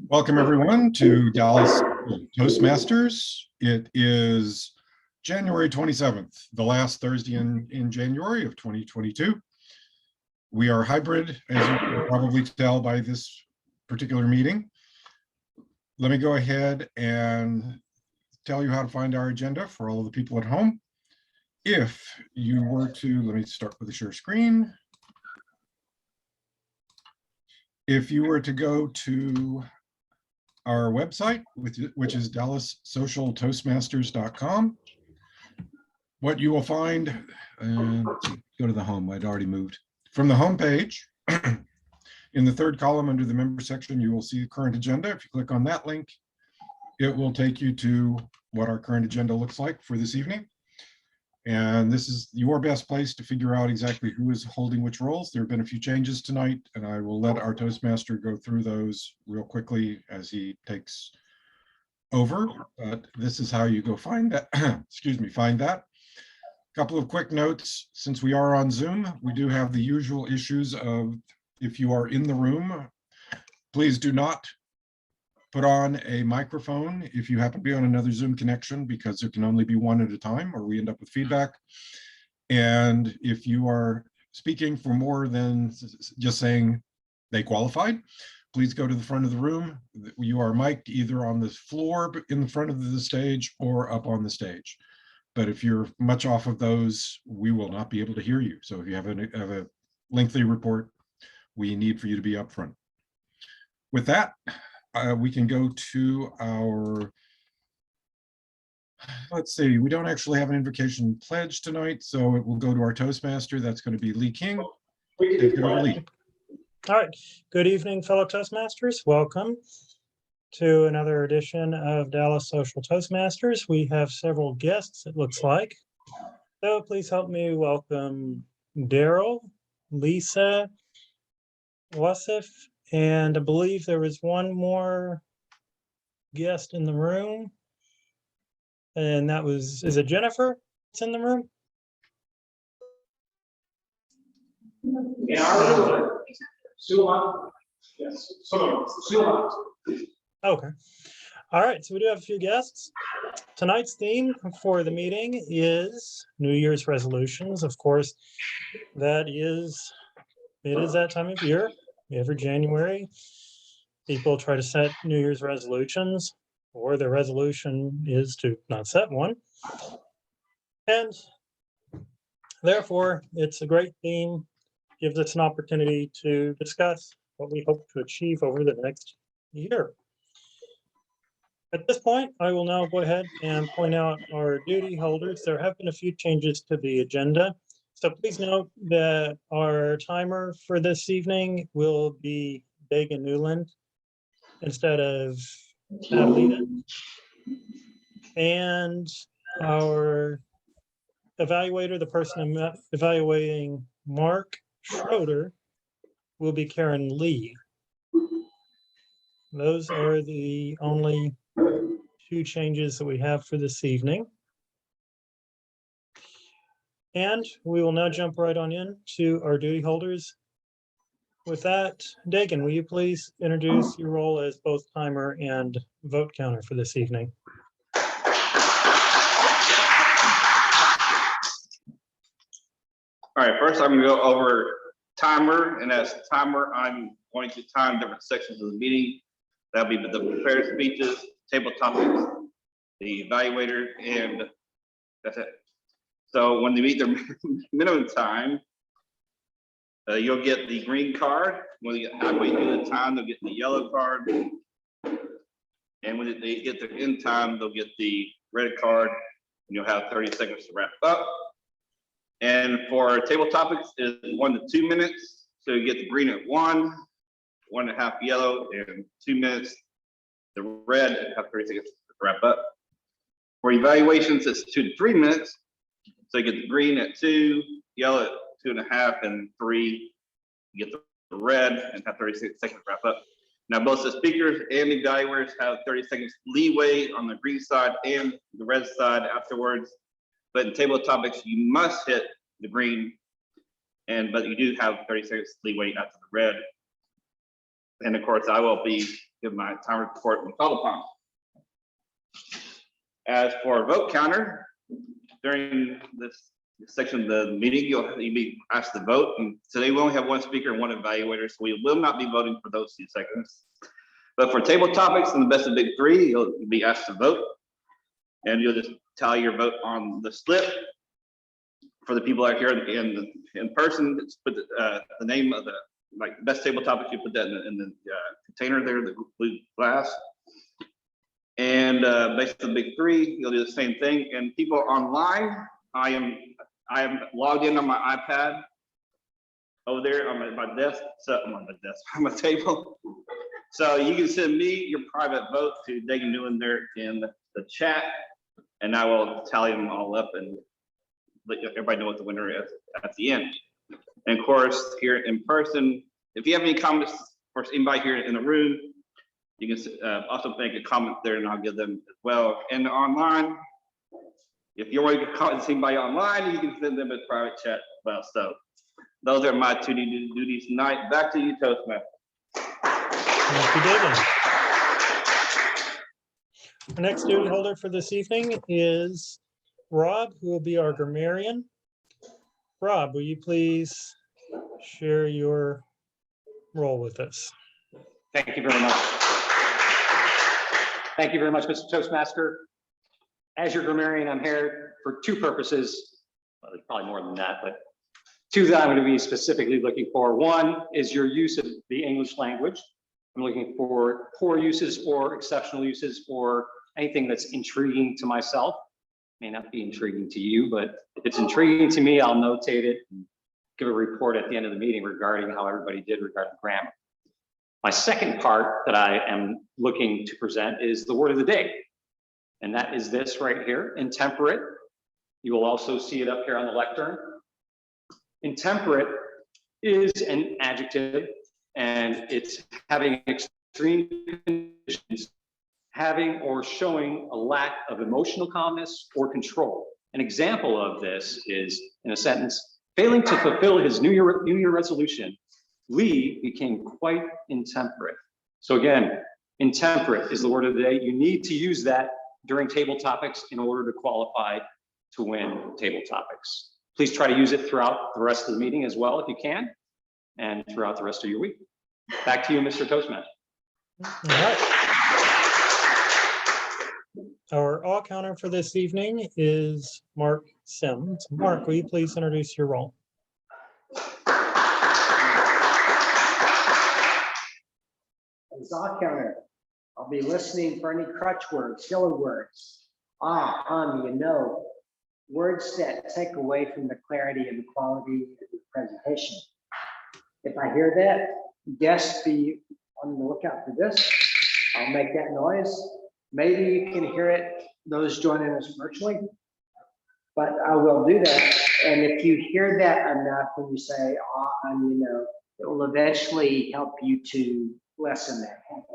Welcome everyone to Dallas Toastmasters. It is January 27th, the last Thursday in January of 2022. We are hybrid, as you can probably tell by this particular meeting. Let me go ahead and tell you how to find our agenda for all of the people at home. If you were to, let me start with the share screen. If you were to go to our website, which is DallasSocialToastmasters.com, what you will find, go to the home, I'd already moved. From the home page, in the third column under the member section, you will see the current agenda. If you click on that link, it will take you to what our current agenda looks like for this evening. And this is your best place to figure out exactly who is holding which roles. There have been a few changes tonight, and I will let our Toastmaster go through those real quickly as he takes over. But this is how you go find that, excuse me, find that. A couple of quick notes. Since we are on Zoom, we do have the usual issues of, if you are in the room, please do not put on a microphone if you happen to be on another Zoom connection, because there can only be one at a time or we end up with feedback. And if you are speaking for more than just saying they qualified, please go to the front of the room. You are mic'd either on the floor in the front of the stage or up on the stage. But if you're much off of those, we will not be able to hear you. So if you have a lengthy report, we need for you to be up front. With that, we can go to our, let's see, we don't actually have an invocation pledge tonight, so it will go to our Toastmaster. That's going to be Lee King. Take it over, Lee. All right. Good evening, fellow Toastmasters. Welcome to another edition of Dallas Social Toastmasters. We have several guests, it looks like. So please help me welcome Daryl, Lisa, Wasif, and I believe there was one more guest in the room. And that was, is it Jennifer that's in the room? Yeah. Yes. Okay. All right. So we do have a few guests. Tonight's theme for the meeting is New Year's resolutions. Of course, it is that time of year. Every January, people try to set New Year's resolutions, or their resolution is to not set one. And therefore, it's a great theme, gives us an opportunity to discuss what we hope to achieve over the next year. At this point, I will now go ahead and point out our duty holders. There have been a few changes to the agenda. So please note that our timer for this evening will be Dagan Newland instead of Adelita. And our evaluator, the person evaluating Mark Schroeder, will be Karen Lee. Those are the only two changes that we have for this evening. And we will now jump right on in to our duty holders. With that, Dagan, will you please introduce your role as both timer and vote counter for this evening? All right, first I'm going to go over timer, and as timer, I'm going to time different sections of the meeting. That'll be the prepared speeches, table topics, the evaluator, and that's it. So when they meet their minimum time, you'll get the green card. When they get halfway through the time, they'll get the yellow card. And when they get their end time, they'll get the red card, and you'll have 30 seconds to wrap up. And for table topics is 1 to 2 minutes. So you get the green at 1, 1.5 yellow, and 2 minutes the red, and have 30 seconds to wrap up. For evaluations, it's 2 to 3 minutes. So you get the green at 2, yellow at 2.5, and 3. You get the red and have 30 seconds to wrap up. Now, both the speakers and the evaluators have 30 seconds leeway on the green side and the red side afterwards. But in table topics, you must hit the green, but you do have 30 seconds leeway after the red. And of course, I will be giving my time report when called upon. As for vote counter, during this section of the meeting, you'll be asked to vote. And today we only have one speaker and one evaluator, so we will not be voting for those 2 segments. But for table topics and the best of big 3, you'll be asked to vote. And you'll just tally your vote on the slip. For the people out here in person, just put the name of the best table topic, you put that in the container there, the blue glass. And based on the big 3, you'll do the same thing. And people online, I am logged in on my iPad over there on my desk, on my table. So you can send me your private vote to Dagan Newland there in the chat, and I will tally them all up and let everybody know what the winner is at the end. And of course, here in person, if you have any comments for anybody here in the room, you can also make a comment there and I'll give them as well. And online, if you want to comment to anybody online, you can send them a private chat as well. So those are my 2 duties tonight. Back to you, Toastmasters. Thank you, David. Our next duty holder for this evening is Rob, who will be our grammarian. Rob, will you please share your role with us? Thank you very much. Thank you very much, Mr. Toastmaster. As your grammarian, I'm here for 2 purposes. Well, there's probably more than that, but 2 that I'm going to be specifically looking for. 1 is your use of the English language. I'm looking for core uses or exceptional uses or anything that's intriguing to myself. May not be intriguing to you, but if it's intriguing to me, I'll notate it and give a report at the end of the meeting regarding how everybody did regarding grammar. My second part that I am looking to present is the word of the day. And that is this right here, intemperate. You will also see it up here on the lectern. Intemperate is an adjective, and it's having extreme conditions, having or showing a lack of emotional calmness or control. An example of this is in a sentence, failing to fulfill his New Year resolution, Lee became quite intemperate. So again, intemperate is the word of the day. You need to use that during table topics in order to qualify to win table topics. Please try to use it throughout the rest of the meeting as well if you can, and throughout the rest of your week. Back to you, Mr. Toastmaster. All right. Our all counter for this evening is Mark Sims. Mark, will you please introduce your role? As all counter, I'll be listening for any crutch words, filler words, you know, words that take away from the clarity and the quality of the presentation. If I hear that, guests be on the lookout for this. I'll make that noise. Maybe you can hear it, those joining us virtually, but I will do that. And if you hear that enough when you say, you know, it will eventually help you to lessen that habit.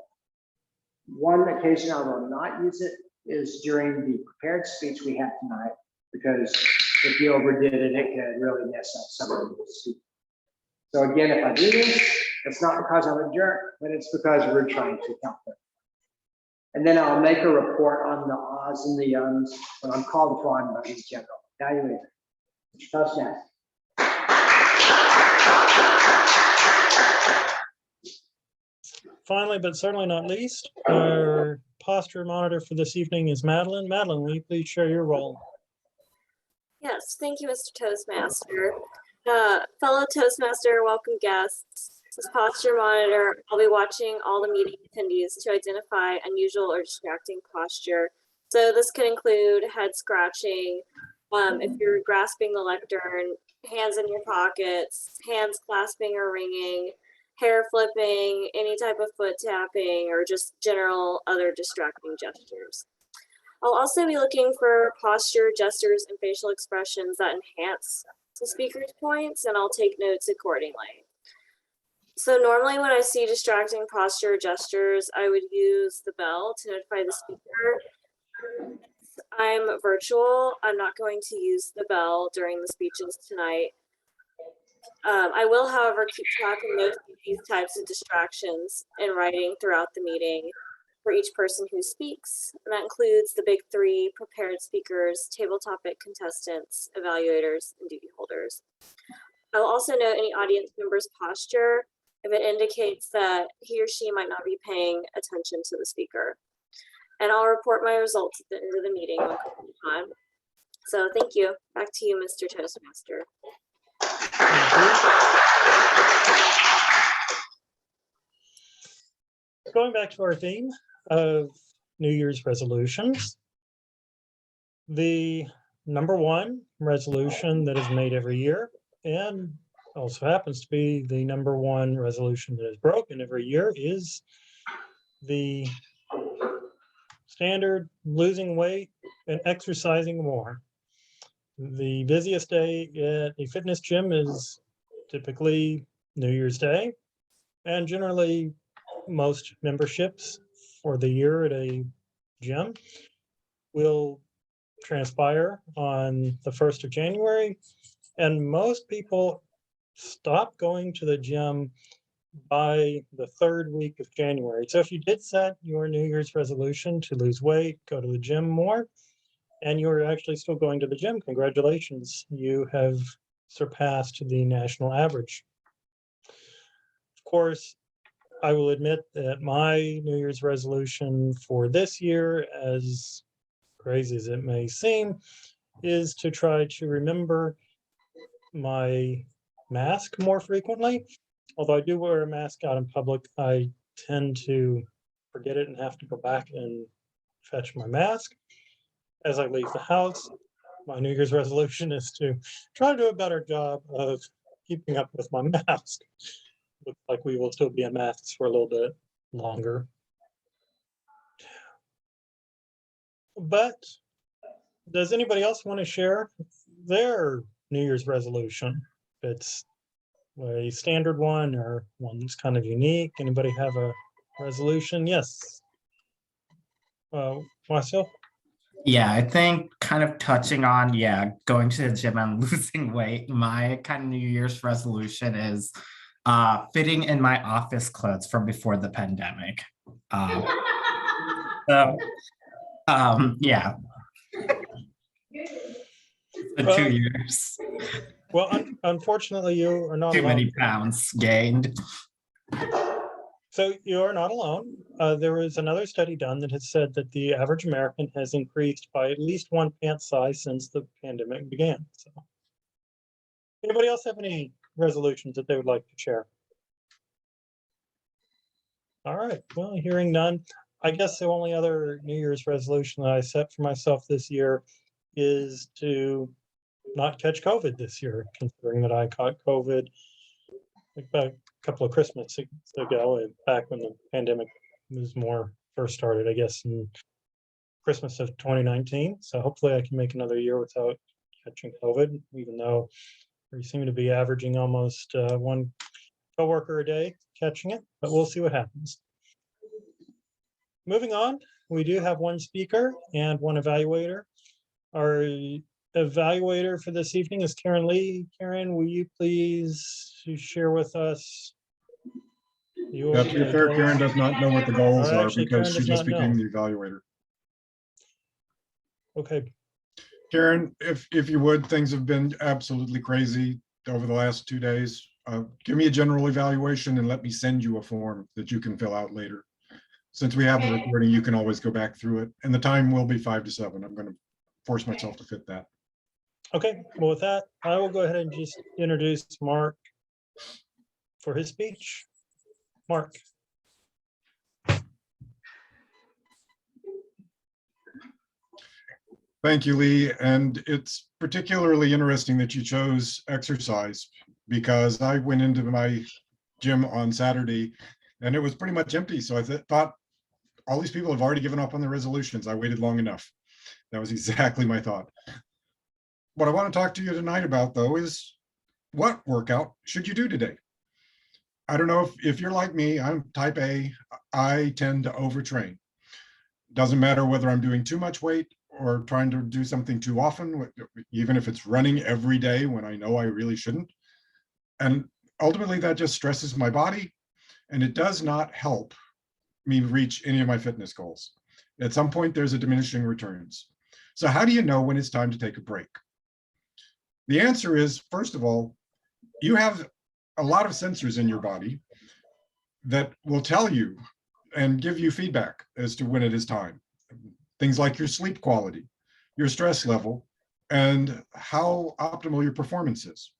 One occasion I will not use it is during the prepared speech we have tonight, because if you overdid it, it could really mess up some of the speech. So again, if I do this, it's not because I'm a jerk, but it's because we're trying to help them. And then I'll make a report on the ahs and the yums when I'm called upon by the general evaluator. Toastmasters. Finally, but certainly not least, our posture monitor for this evening is Madeline. Madeline, will you please share your role? Yes, thank you, Mr. Toastmaster. Fellow Toastmaster, welcome guests. As posture monitor, I'll be watching all the meeting attendees to identify unusual or distracting posture. So this could include head scratching, if you're grasping the lectern, hands in your pockets, hands clasping or wringing, hair flipping, any type of foot tapping, or just general other distracting gestures. I'll also be looking for posture, gestures, and facial expressions that enhance the speaker's points, and I'll take notes accordingly. So normally when I see distracting posture gestures, I would use the bell to notify the speaker. I'm virtual. I'm not going to use the bell during the speeches tonight. I will, however, keep track and note these types of distractions in writing throughout the meeting for each person who speaks. And that includes the big three: prepared speakers, table topic contestants, evaluators, and duty holders. I'll also note any audience member's posture if it indicates that he or she might not be paying attention to the speaker. And I'll report my results at the end of the meeting when time. So thank you. Back to you, Mr. Toastmaster. Going back to our theme of New Year's resolutions, the number one resolution that is made every year, and also happens to be the number one resolution that is broken every year, is the standard losing weight and exercising more. The busiest day at a fitness gym is typically New Year's Day, and generally most memberships for the year at a gym will transpire on the 1st of January, and most people stop going to the gym by the 3rd week of January. So if you did set your New Year's resolution to lose weight, go to the gym more, and you're actually still going to the gym, congratulations, you have surpassed the national average. Of course, I will admit that my New Year's resolution for this year, as crazy as it may seem, is to try to remember my mask more frequently. Although I do wear a mask out in public, I tend to forget it and have to go back and fetch my mask as I leave the house. My New Year's resolution is to try to do a better job of keeping up with my mask. Looks like we will still be in masks for a little bit longer. But does anybody else want to share their New Year's resolution? If it's a standard one or one that's kind of unique. Anybody have a resolution? Yes. Marcel? Yeah, I think kind of touching on, going to the gym and losing weight. My kind of New Year's resolution is fitting in my office clothes from before the pandemic. Yeah. For 2 years. Well, unfortunately, you are not Too alone. many pounds gained. So you are not alone. There was another study done that has said that the average American has increased by at least one pant size since the pandemic began. So, anybody else have any resolutions that they would like to share? All right. Well, hearing none, I guess the only other New Year's resolution that I set for myself this year is to not catch COVID this year, considering that I caught COVID about a couple of Christmas ago, back when the pandemic was more first started, I guess, in Christmas of 2019. So hopefully I can make another year without catching COVID, even though we seem to be averaging almost one coworker a day catching it, but we'll see what happens. Moving on, we do have one speaker and one evaluator. Our evaluator for this evening is Karen Lee. Karen, will you please share with us? To be fair, Karen does not know what the goals are Actually, because Karen she does just not know. became the evaluator. Okay, Karen, if you would, things have been absolutely crazy over the last 2 days. Give me a general evaluation and let me send you a form that you can fill out later. Since we have the recording, you can always go back through it, and the time will be 5 to 7. I'm going to force myself to fit that. okay. Well, with that, I will go ahead and just introduce Mark for his speech. Mark. Thank you, Lee. And it's particularly interesting that you chose exercise, because I went into my gym on Saturday and it was pretty much empty. So I thought all these people have already given up on their resolutions. I waited long enough. That was exactly my thought. What I want to talk to you tonight about, though, is what workout should you do today? I don't know if you're like me. I'm type A. I tend to overtrain. Doesn't matter whether I'm doing too much weight or trying to do something too often, even if it's running every day when I know I really shouldn't. And ultimately that just stresses my body, and it does not help me reach any of my fitness goals. At some point, there's a diminishing returns. So how do you know when it's time to take a break? The answer is, first of all, you have a lot of sensors in your body that will tell you and give you feedback as to when it is time. Things like your sleep quality, your stress level, and how optimal your performance is.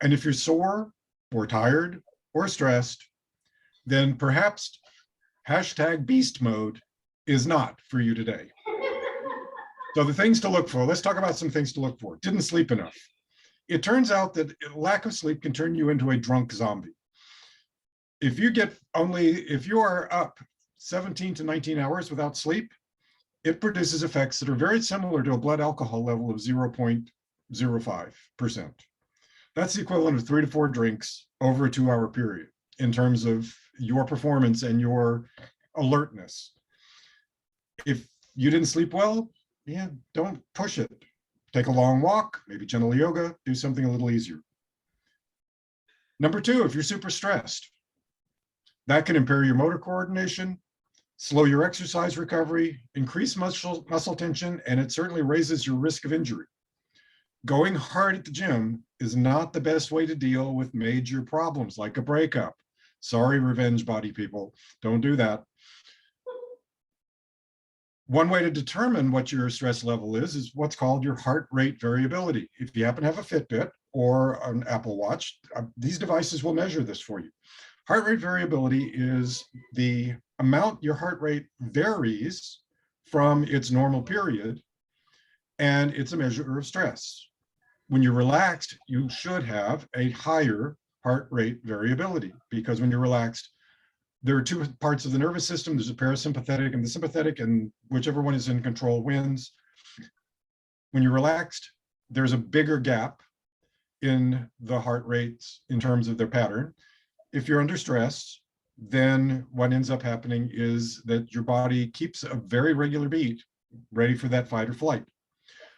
And if you're sore or tired or stressed, then perhaps hashtag beast mode is not for you today. So the things to look for, let's talk about some things to look for. Didn't sleep enough. It turns out that lack of sleep can turn you into a drunk zombie. If you are up 17 to 19 hours without sleep, it produces effects that are very similar to a blood alcohol level of 0.05%. That's the equivalent of 3 to 4 drinks over a 2-hour period in terms of your performance and your alertness. If you didn't sleep well, yeah, don't push it. Take a long walk, maybe gentle yoga, do something a little easier. Number 2, if you're super stressed, that can impair your motor coordination, slow your exercise recovery, increase muscle tension, and it certainly raises your risk of injury. Going hard at the gym is not the best way to deal with major problems like a breakup. Sorry, revenge body people, don't do that. One way to determine what your stress level is what's called your heart rate variability. If you happen to have a Fitbit or an Apple Watch, these devices will measure this for you. Heart rate variability is the amount your heart rate varies from its normal period, and it's a measure of stress. When you're relaxed, you should have a higher heart rate variability, because when you're relaxed, there are 2 parts of the nervous system. There's a parasympathetic and the sympathetic, and whichever one is in control wins. When you're relaxed, there's a bigger gap in the heart rates in terms of their pattern. If you're under stress, then what ends up happening is that your body keeps a very regular beat, ready for that fight or flight.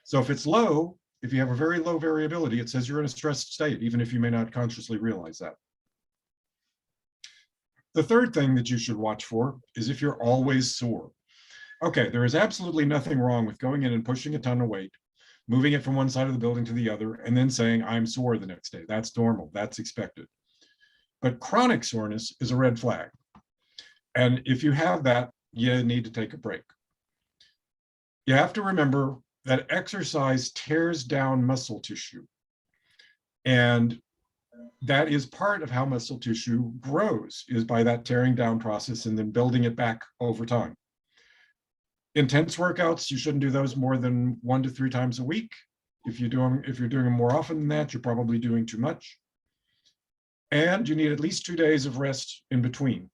So if it's low, if you have a very low variability, it says you're in a stressed state, even if you may not consciously realize that. The third thing that you should watch for is if you're always sore. Okay, there is absolutely nothing wrong with going in and pushing a ton of weight, moving it from one side of the building to the other, and then saying, I'm sore the next day. That's normal, that's expected. But chronic soreness is a red flag. And if you have that, you need to take a break. You have to remember that exercise tears down muscle tissue. And that is part of how muscle tissue grows, is by that tearing down process and then building it back over time. Intense workouts, you shouldn't do those more than 1 to 3 times a week. If you're doing them more often than that, you're probably doing too much. And you need at least 2 days of rest in between.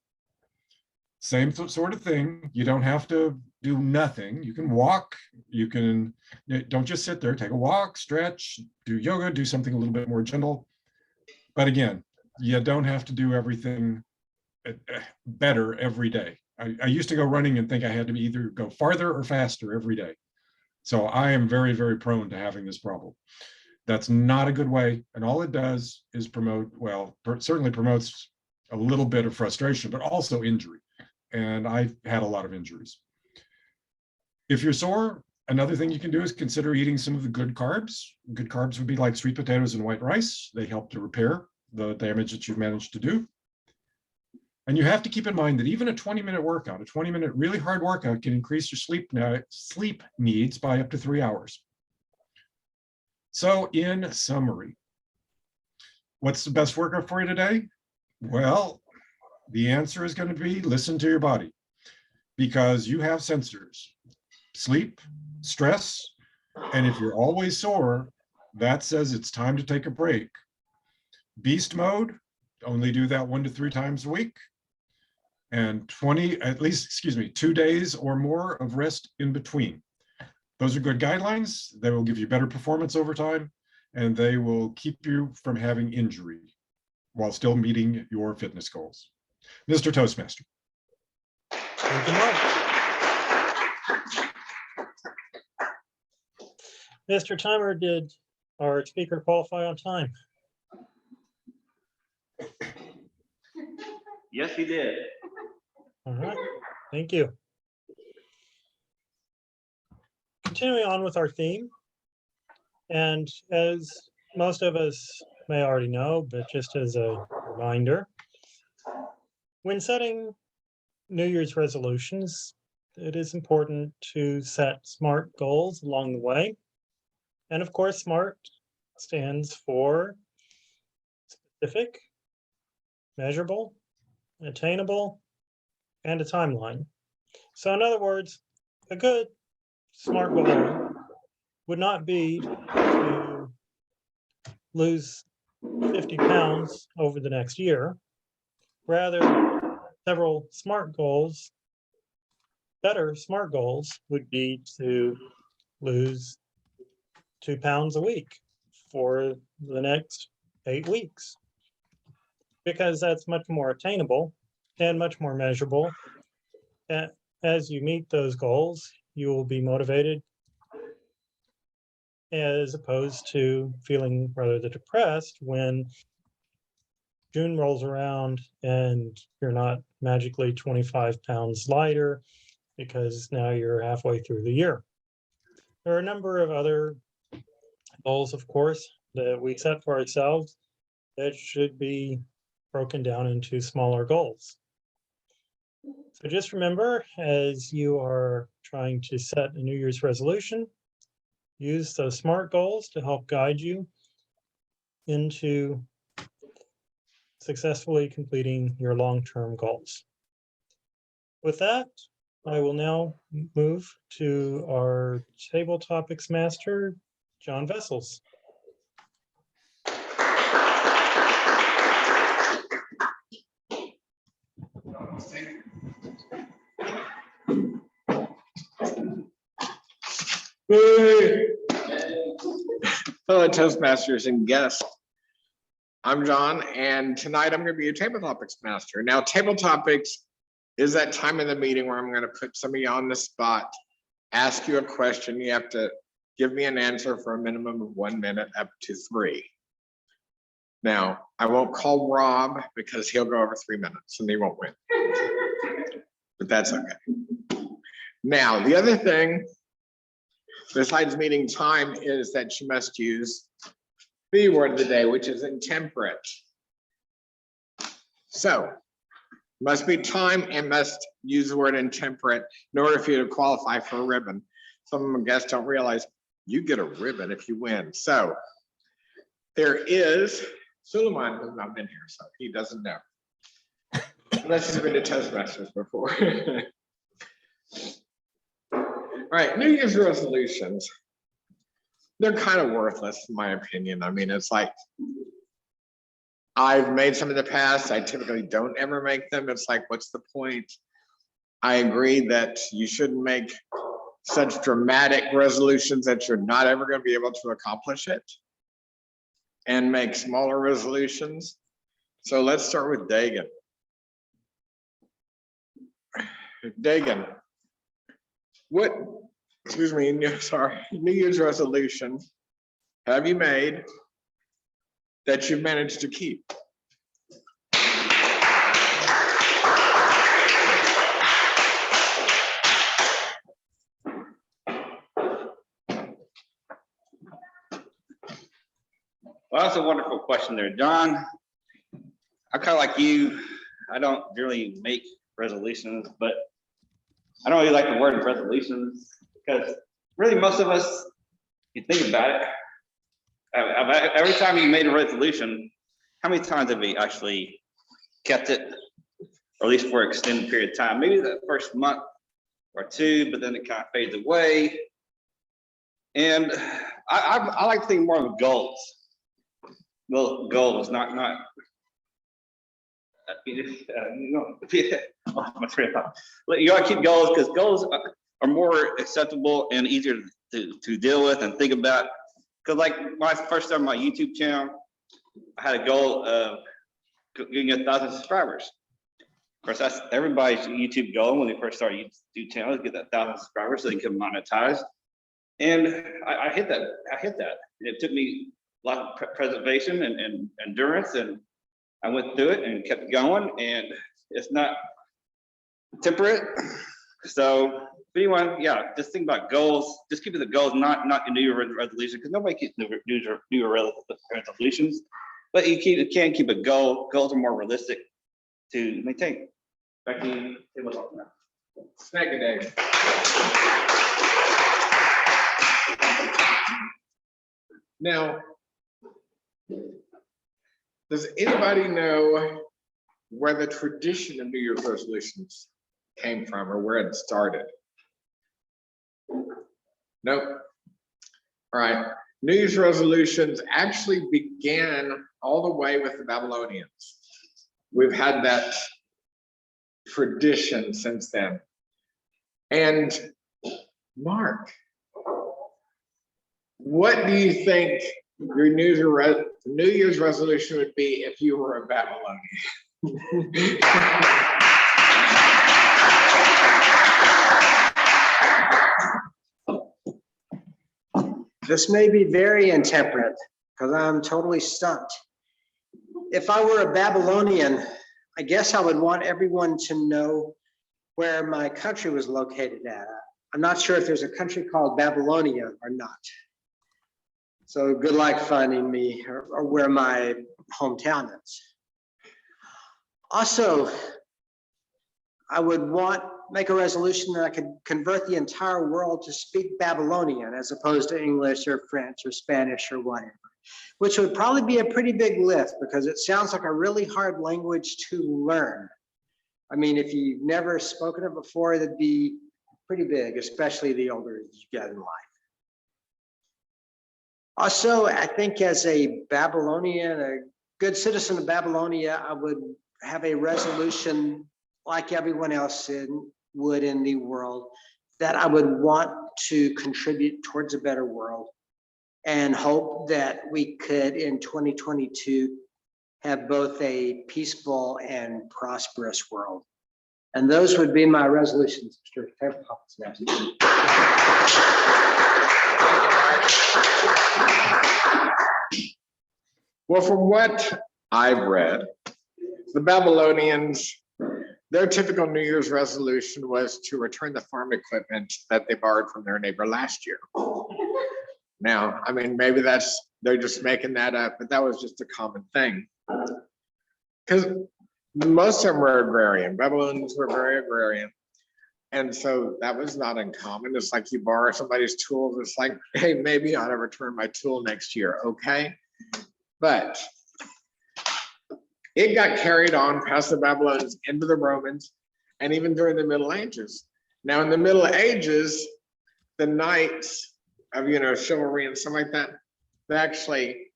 Same sort of thing. You don't have to do nothing. You can walk. Don't just sit there. Take a walk, stretch, do yoga, do something a little bit more gentle. But again, you don't have to do everything better every day. I used to go running and think I had to either go farther or faster every day. So I am very, very prone to having this problem. That's not a good way. And all it does is certainly promotes a little bit of frustration, but also injury. And I've had a lot of injuries. If you're sore, another thing you can do is consider eating some of the good carbs. Good carbs would be like sweet potatoes and white rice. They help to repair the damage that you've managed to do. And you have to keep in mind that even a 20-minute workout, a 20-minute really hard workout, can increase your sleep needs by up to 3 hours. So in summary, what's the best workout for you today? Well, the answer is going to be listen to your body, because you have sensors, sleep, stress, and if you're always sore, that says it's time to take a break. Beast mode, only do that 1 to 3 times a week, and 2 days or more of rest in between. Those are good guidelines. They will give you better performance over time, and they will keep you from having injury while still meeting your fitness goals. Mr. Toastmaster. Thank you, Mark. Mr. Timer, did our speaker qualify on time? Yes, he did. All right, thank you. Continuing on with our theme, and as most of us may already know, but just as a reminder, when setting New Year's resolutions, it is important to set SMART goals along the way. And of course, SMART stands for specific, measurable, attainable, and a timeline. So in other words, a good SMART goal would not be to lose 50 pounds over the next year. Rather, several SMART goals, better SMART goals would be to lose 2 pounds a week for the next 8 weeks, because that's much more attainable and much more measurable. As you meet those goals, you will be motivated, as opposed to feeling rather depressed when June rolls around and you're not magically 25 pounds lighter because now you're halfway through the year. There are a number of other goals, of course, that we set for ourselves that should be broken down into smaller goals. So just remember, as you are trying to set a New Year's resolution, use those SMART goals to help guide you into successfully completing your long-term goals. With that, I will now move to our table topics master, John Vessels. Hello, Toastmasters and guests. I'm John, and tonight I'm going to be your table topics master. Now, table topics is that time in the meeting where I'm going to put some of you on the spot, ask you a question. You have to give me an answer for a minimum of 1 minute, up to 3. Now, I won't call Rob because he'll go over 3 minutes and he won't win. But that's okay. Now, the other thing, besides meeting time, is that you must use the word of the day, which is intemperate. So, must be time and must use the word intemperate in order for you to qualify for a ribbon. Some of my guests don't realize you get a ribbon if you win. So, there is, Suleiman has not been here, so he doesn't know. Unless he's been to Toastmasters before. All right, New Year's resolutions. They're kind of worthless, in my opinion. I mean, it's like, I've made some in the past. I typically don't ever make them. It's like, what's the point? I agree that you shouldn't make such dramatic resolutions that you're not ever going to be able to accomplish it, and make smaller resolutions. So let's start with Dagan. Dagan, what, excuse me, New Year's resolution have you made that you've managed to keep? Well, that's a wonderful question there, John. I'm kind of like you. I don't really make resolutions, but I don't really like the word resolutions because really most of us, you think about it, every time you made a resolution, how many times have you actually kept it, or at least for an extended period of time? Maybe the first month or 2, but then it kind of fades away. And I like to think more of goals. Well, goals, not you gotta keep goals because goals are more acceptable and easier to deal with and think about. Because like when I first started my YouTube channel, I had a goal of getting 1,000 subscribers. Of course, that's everybody's YouTube goal when they first start a YouTube channel, to get that 1,000 subscribers so they can monetize. And I hit that. It took me a lot of preservation and endurance, and I went through it and kept going. And it's not temperate. So if anyone, yeah, just think about goals. Just keep it the goals, not your New Year resolution, because nobody keeps New Year resolutions. But you can keep a goal. Goals are more realistic to maintain. Back to you. Snag a day. Now, does anybody know where the tradition of New Year's resolutions came from or where it started? Nope. All right. New Year's resolutions actually began all the way with the Babylonians. We've had that tradition since then. And Mark, what do you think your New Year's resolution would be if you were a Babylonian? This may be very intemperate because I'm totally stumped. If I were a Babylonian, I guess I would want everyone to know where my country was located at. I'm not sure if there's a country called Babylonia or not. So good luck finding me or where my hometown is. Also, I would make a resolution that I could convert the entire world to speak Babylonian as opposed to English or French or Spanish or whatever, which would probably be a pretty big lift because it sounds like a really hard language to learn. I mean, if you've never spoken it before, that'd be pretty big, especially the older you get in life. Also, I think as a Babylonian, a good citizen of Babylonia, I would have a resolution like everyone else would in the world, that I would want to contribute towards a better world and hope that we could in 2022 have both a peaceful and prosperous world. And those would be my resolutions, Mr. Tabletop. Well, from what I've read, the Babylonians, their typical New Year's resolution was to return the farm equipment that they borrowed from their neighbor last year. Now, I mean, maybe they're just making that up, but that was just a common thing. Because most of them were agrarian. Babylonians were very agrarian. And so that was not uncommon. It's like you borrow somebody's tools. It's like, hey, maybe I ought to return my tool next year, okay? But it got carried on past the Babylonians into the Romans and even during the Middle Ages. Now in the Middle Ages, the knights of, chivalry and stuff like that, they actually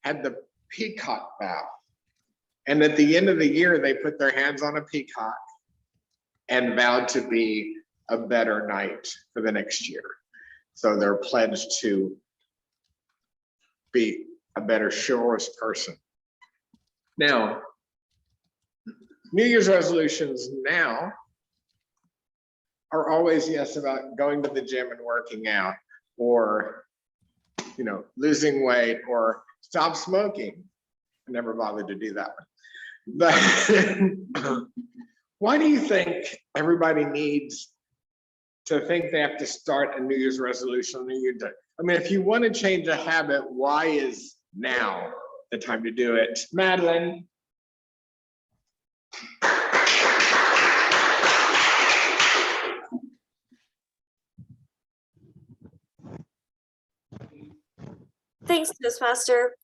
had the peacock vow. And at the end of the year, they put their hands on a peacock and vowed to be a better knight for the next year. So they're pledged to be a better chivalrous person. Now, New Year's resolutions now are always, yes, about going to the gym and working out, or, losing weight, or stop smoking. I never bothered to do that one. But why do you think everybody needs to think they have to start a New Year's resolution on New Year's Day? I mean, if you want to change a habit, why is now the time to do it? Madeline. Thanks, Toastmaster.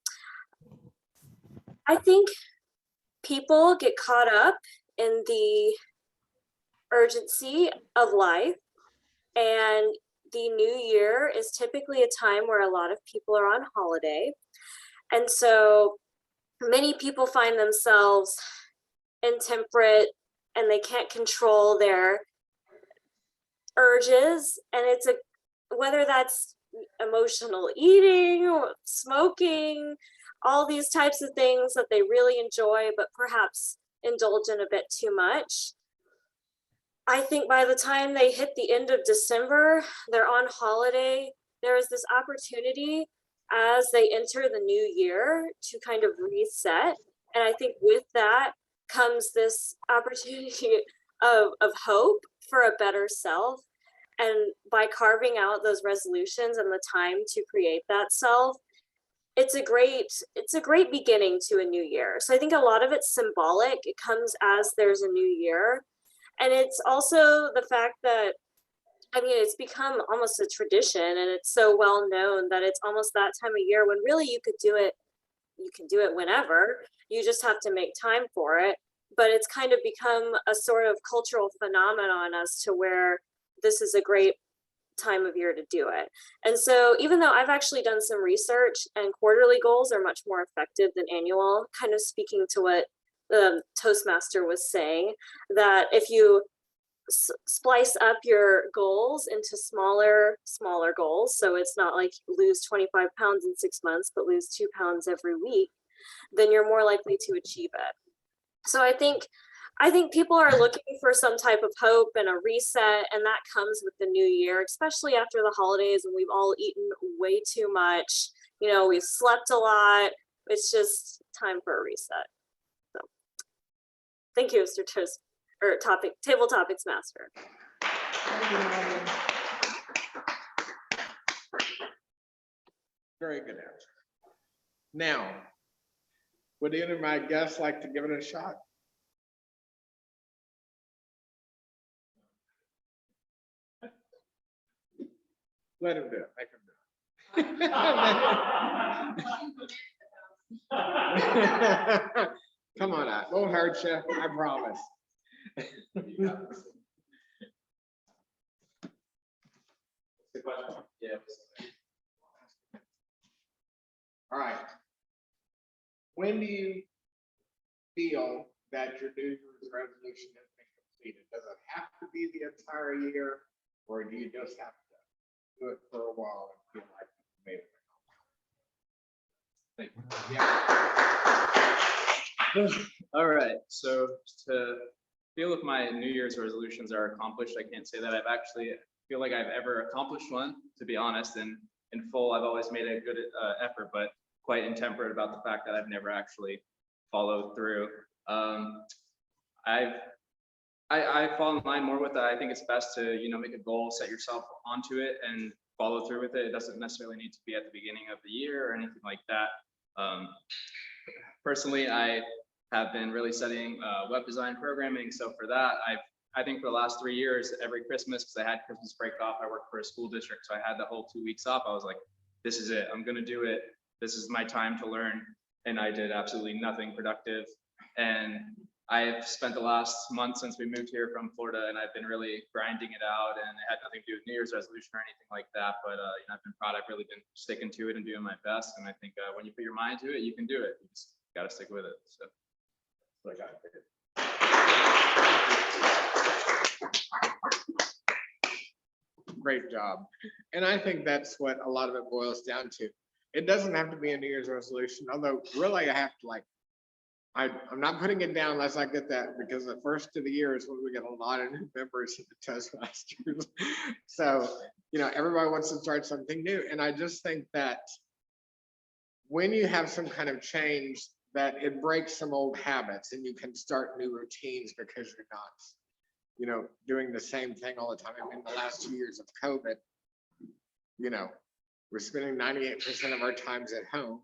I think people get caught up in the urgency of life, and the new year is typically a time where a lot of people are on holiday. And so many people find themselves intemperate and they can't control their urges. And whether that's emotional eating or smoking, all these types of things that they really enjoy, but perhaps indulge in a bit too much. I think by the time they hit the end of December, they're on holiday. There is this opportunity as they enter the new year to kind of reset. And I think with that comes this opportunity of hope for a better self. And by carving out those resolutions and the time to create that self, it's a great beginning to a new year. So I think a lot of it's symbolic. It comes as there's a new year. And it's also the fact that, I mean, it's become almost a tradition, and it's so well known that it's almost that time of year when really you can do it whenever. You just have to make time for it. But it's kind of become a sort of cultural phenomenon as to where this is a great time of year to do it. And so even though I've actually done some research, and quarterly goals are much more effective than annual, kind of speaking to what the Toastmaster was saying, that if you splice up your goals into smaller goals, so it's not like lose 25 pounds in 6 months, but lose 2 pounds every week, then you're more likely to achieve it. So I think people are looking for some type of hope and a reset, and that comes with the new year, especially after the holidays when we've all eaten way too much. You know, we've slept a lot. It's just time for a reset. So thank you, Mr. Table Topics Master. Very good answer. Now, would any of my guests like to give it a shot? Let him do it. Make him do it. Come on out. Won't hurt you. I promise. All right. When do you feel that your New Year's resolution has been completed? Does it have to be the entire year, or do you just have to do it for a while and feel like you made it? Yeah. All right. So to feel if my New Year's resolutions are accomplished, I can't say that I've actually feel like I've ever accomplished one, to be honest. And in full, I've always made a good effort, but quite intemperate about the fact that I've never actually followed through. I fall in line more with that. I think it's best to, make a goal, set yourself onto it, and follow through with it. It doesn't necessarily need to be at the beginning of the year or anything like that. Personally, I have been really studying web design programming. So for that, I think for the last 3 years, every Christmas, because I had Christmas break off, I worked for a school district. So I had the whole 2 weeks off. I was like, this is it. I'm going to do it. This is my time to learn. And I did absolutely nothing productive. And I've spent the last month since we moved here from Florida, and I've been really grinding it out, and it had nothing to do with New Year's resolution or anything like that. But I've been proud. I've really been sticking to it and doing my best. And I think when you put your mind to it, you can do it. You just got to stick with it. So that's what I got. Great job. And I think that's what a lot of it boils down to. It doesn't have to be a New Year's resolution, although really I have to I'm not putting it down unless I get that, because the first of the year is when we get a lot of new members in the Toastmasters. So, everybody wants to start something new. And I just think that when you have some kind of change, that it breaks some old habits and you can start new routines, because you're not, doing the same thing all the time. I mean, the last 2 years of COVID, we're spending 98% of our times at home.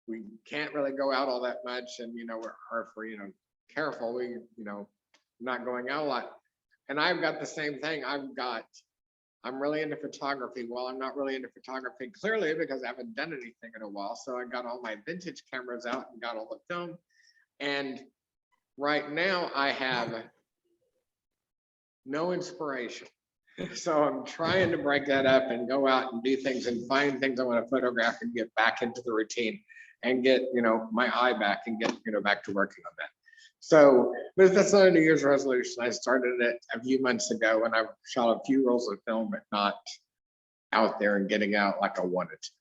We can't really go out all that much, and if we're careful, we not going out a lot. And I've got the same thing. I'm really into photography. Well, I'm not really into photography clearly because I haven't done anything in a while. So I got all my vintage cameras out and got all the film. And right now I have no inspiration. So I'm trying to break that up and go out and do things and find things I want to photograph and get back into the routine and get, my eye back and get, back to working on that. So, but that's not a New Year's resolution. I started it a few months ago when I shot a few rolls of film, but not out there and getting out like I wanted to.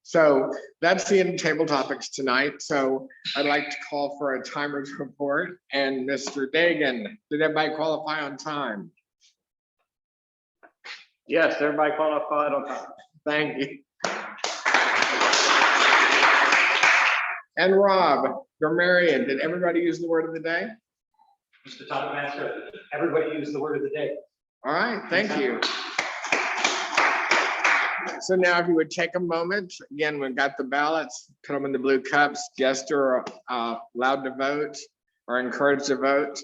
So that's the end of table topics tonight. So I'd like to call for a timer's report. And Mr. Dagan, did everybody qualify on time? Yes, everybody qualified on time. Thank you. And Rob, Grammarian, did everybody use the word of the day? Mr. Topic Master, everybody use the word of the day. All right, thank you. So now if you would take a moment, again, we've got the ballots, put them in the blue cups. Guests are allowed to vote or encouraged to vote.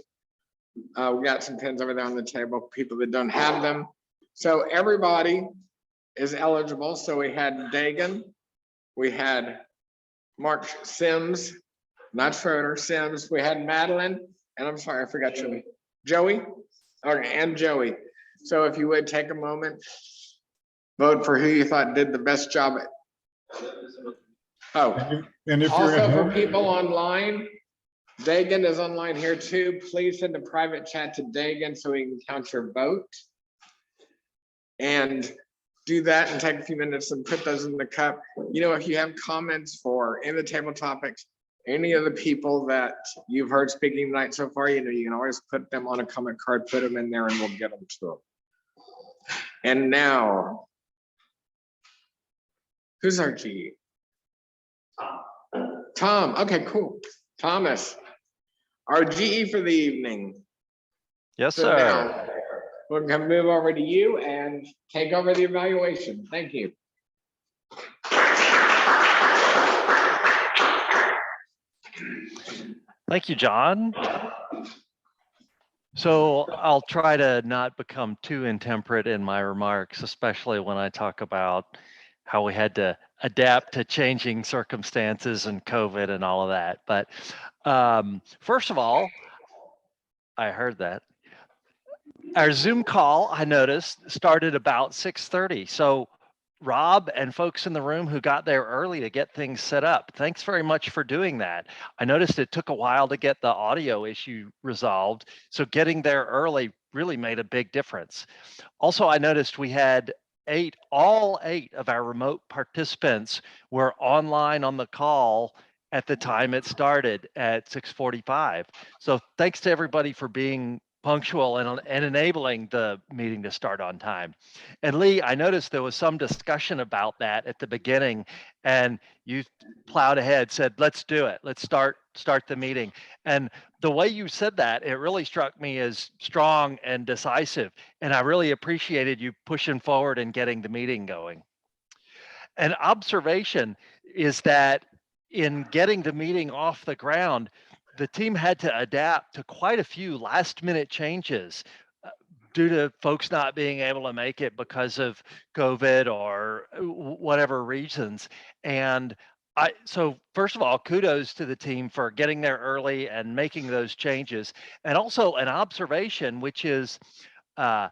We got some pens over there on the table, people that don't have them. So everybody is eligible. So we had Dagan, we had Mark Sims, not Schroeder, Sims. We had Madeline, and I'm sorry, I forgot your name. Joey? Okay, and Joey. So if you would take a moment, vote for who you thought did the best job. Oh, And if you're at also for home, people online, Dagan is online here too. Please send a private chat to Dagan so we can count your vote. And do that and take a few minutes and put those in the cup. You know, if you have comments for in the table topics, any of the people that you've heard speaking tonight so far, you know, you can always put them on a comment card, put them in there, and we'll get them to them. And now, who's our GE? Tom. Okay, cool. Thomas, our GE for the evening. Yes, So sir. now, we're gonna move over to you and take over the evaluation. Thank you. Thank you, John. So I'll try to not become too intemperate in my remarks, especially when I talk about how we had to adapt to changing circumstances and COVID and all of that. But first of all, I heard that. Our Zoom call, I noticed, started about 6:30. So Rob and folks in the room who got there early to get things set up, thanks very much for doing that. I noticed it took a while to get the audio issue resolved. So getting there early really made a big difference. Also, I noticed we had all eight of our remote participants were online on the call at the time it started at 6:45. So thanks to everybody for being punctual and enabling the meeting to start on time. And Lee, I noticed there was some discussion about that at the beginning, and you plowed ahead, said, let's do it. Let's start the meeting. And the way you said that, it really struck me as strong and decisive. And I really appreciated you pushing forward and getting the meeting going. An observation is that in getting the meeting off the ground, the team had to adapt to quite a few last minute changes due to folks not being able to make it because of COVID or whatever reasons. And so first of all, kudos to the team for getting there early and making those changes. And also an observation, which is that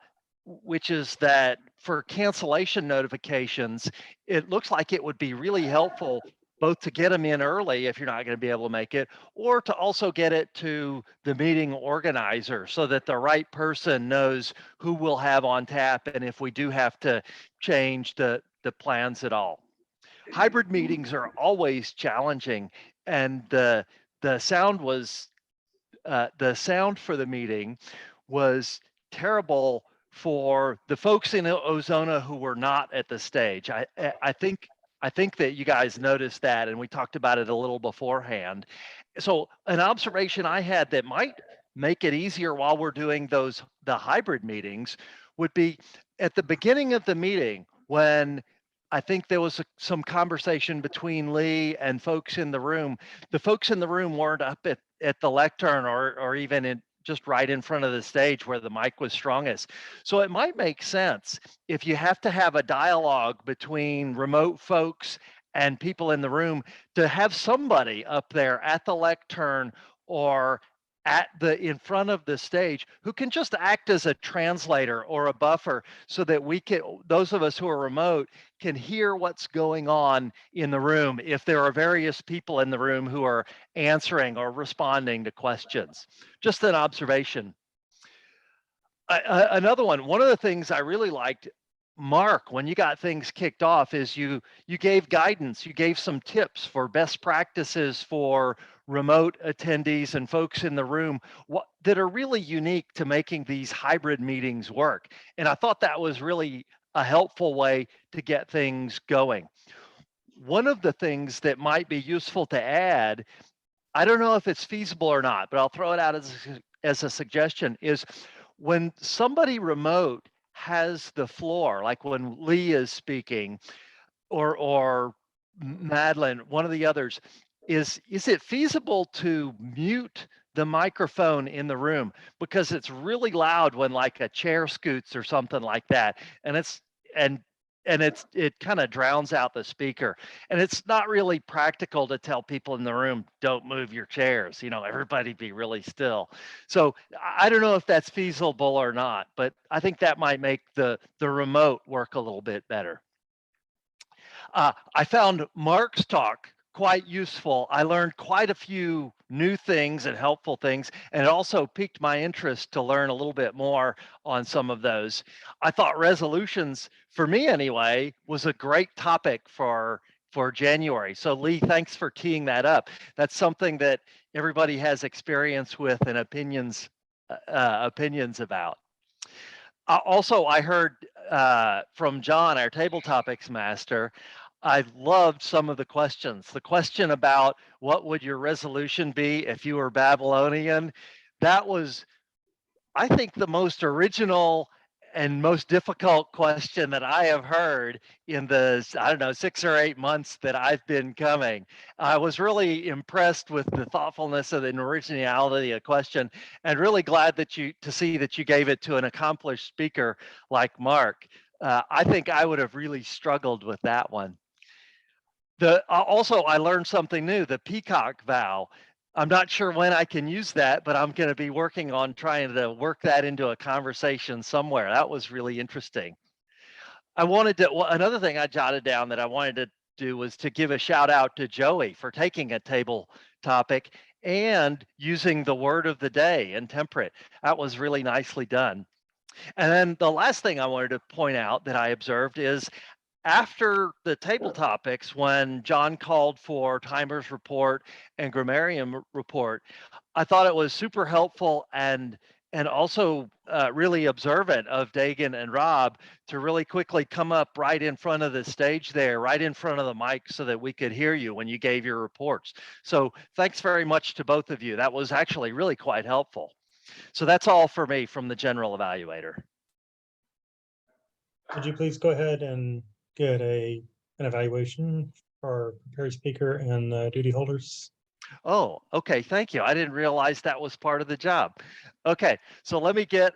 for cancellation notifications, it looks like it would be really helpful both to get them in early if you're not going to be able to make it, or to also get it to the meeting organizer so that the right person knows who we'll have on tap and if we do have to change the plans at all. Hybrid meetings are always challenging, and the sound for the meeting was terrible for the folks in Ozona who were not at the stage. I think that you guys noticed that, and we talked about it a little beforehand. So an observation I had that might make it easier while we're doing the hybrid meetings would be at the beginning of the meeting when I think there was some conversation between Lee and folks in the room. The folks in the room weren't up at the lectern or even just right in front of the stage where the mic was strongest. So it might make sense if you have to have a dialogue between remote folks and people in the room to have somebody up there at the lectern or in front of the stage who can just act as a translator or a buffer so that those of us who are remote can hear what's going on in the room if there are various people in the room who are answering or responding to questions. Just an observation. Another one of the things I really liked, Mark, when you got things kicked off is you gave guidance, you gave some tips for best practices for remote attendees and folks in the room that are really unique to making these hybrid meetings work. And I thought that was really a helpful way to get things going. One of the things that might be useful to add I don't know if it's feasible or not, but I'll throw it out as a suggestion, is when somebody remote has the floor, like when Lee is speaking, or Madeline, one of the others, is it feasible to mute the microphone in the room? Because it's really loud when like a chair scoots or something like that. And it kind of drowns out the speaker. And it's not really practical to tell people in the room, don't move your chairs, everybody be really still. So I don't know if that's feasible or not, but I think that might make the remote work a little bit better. I found Mark's talk quite useful. I learned quite a few new things and helpful things, and it also piqued my interest to learn a little bit more on some of those. I thought resolutions, for me anyway, was a great topic for January. So Lee, thanks for teeing that up. That's something that everybody has experience with and opinions about. Also, I heard from John, our table topics master, I loved some of the questions. The question about what would your resolution be if you were Babylonian, that was, I think, the most original and most difficult question that I have heard in the, I don't know, 6 or 8 months that I've been coming. I was really impressed with the thoughtfulness of the originality of the question, and really glad to see that you gave it to an accomplished speaker like Mark. I think I would have really struggled with that one. Also, I learned something new, the peacock vow. I'm not sure when I can use that, but I'm going to be working on trying to work that into a conversation somewhere. That was really interesting. Another thing I jotted down that I wanted to do was to give a shout out to Joey for taking a table topic and using the word of the day, intemperate. That was really nicely done. And then the last thing I wanted to point out that I observed is after the table topics, when John called for Timer's report and grammarian report, I thought it was super helpful and also really observant of Dagan and Rob to really quickly come up right in front of the stage there, right in front of the mic so that we could hear you when you gave your reports. So thanks very much to both of you. That was actually really quite helpful. So that's all for me from the general evaluator. Would you please go ahead and get an evaluation for our prepared speaker and duty holders? Oh, okay. Thank you. I didn't realize that was part of the job. Okay, so let me get,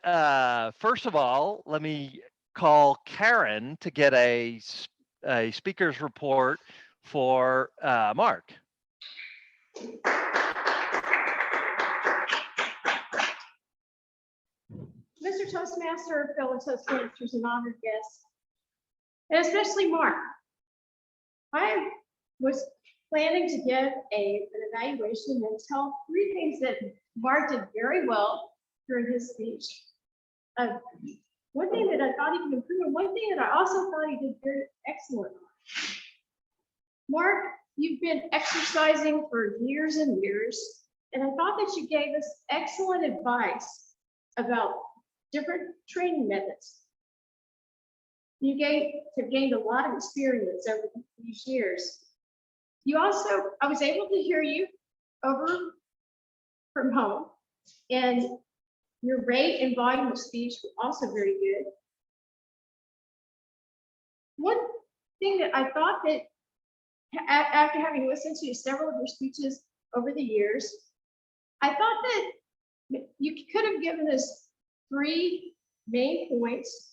first of all, let me call Karen to get a speaker's report for Mark. Mr. Toastmaster, fellow Toastmasters, and honored guests, and especially Mark. I was planning to give an evaluation and tell 3 things that Mark did very well during his speech. One thing that I thought he could improve, and one thing that I also thought he did very excellent. Mark, you've been exercising for years and years, and I thought that you gave us excellent advice about different training methods. You have gained a lot of experience over these years. You also, I was able to hear you over from home, and your rate and volume of speech were also very good. One thing that I thought that after having listened to several of your speeches over the years, I thought that you could have given us 3 main points